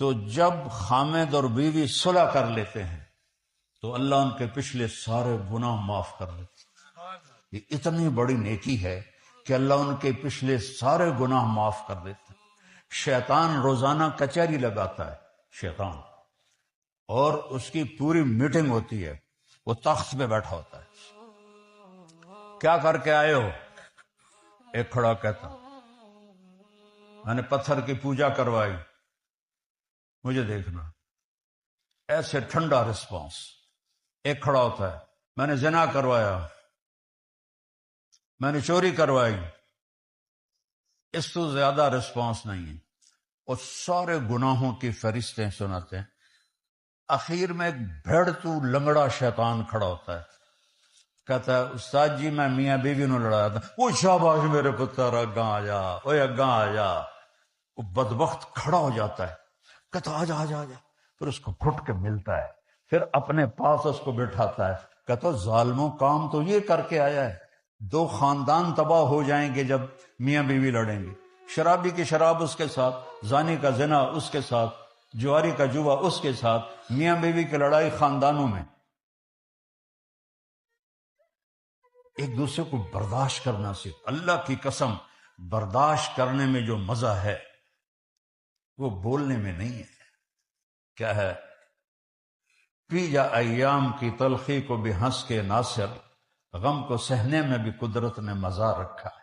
تو جب خامد اور بیوی صلح کر لیتے ہیں تو اللہ ان کے پچھلے سارے گناہ معاف کر دیتے ہیں۔ یہ اتنی بڑی نیکی ہے کہ اللہ ان کے پچھلے سارے گناہ معاف کر دیتے ہیں۔ شیطان روزانہ کچہری لگاتا ہے، شیطان، اور اس کی پوری میٹنگ ہوتی ہے، وہ تخت پہ بیٹھا ہوتا ہے۔ کیا کر کے آئے ہو؟ ایک کھڑا کہتا میں نے پتھر کی پوجا کروائی، مجھے دیکھنا۔ ایسے ٹھنڈا رسپانس۔ ایک کھڑا ہوتا ہے میں نے زنا کروایا، میں نے چوری کروائی، اس تو زیادہ رسپانس نہیں ہے۔ اور سارے گناہوں کی فہرستیں سناتے ہیں۔ اخیر میں ایک بھیڑتو لنگڑا شیطان کھڑا ہوتا ہے، کہتا ہے استاد جی میں میاں بیوی نو لڑایا تھا۔ وہ شاباش میرے پتر، اگاں آ جا، اوے اگاں آ جا۔ وہ بدبخت کھڑا ہو جاتا ہے، کہتا آ جا آ جا آ جا، پھر اس کو گھٹ کے ملتا ہے، پھر اپنے پاس اس کو بٹھاتا ہے، کہتا ظالموں کام تو یہ کر کے آیا ہے۔ دو خاندان تباہ ہو جائیں گے جب میاں بیوی لڑیں گے۔ شرابی کی شراب اس کے ساتھ، زانی کا زنا اس کے ساتھ، جواری کا جوا اس کے ساتھ، میاں بیوی کی لڑائی خاندانوں میں۔ ایک دوسرے کو برداشت کرنا سیکھ۔ اللہ کی قسم، برداشت کرنے میں جو مزہ ہے وہ بولنے میں نہیں ہے۔ کیا ہے؟ پی جا ایام کی تلخی کو بھی ہنس کے ناصر، غم کو سہنے میں بھی قدرت نے مزہ رکھا ہے۔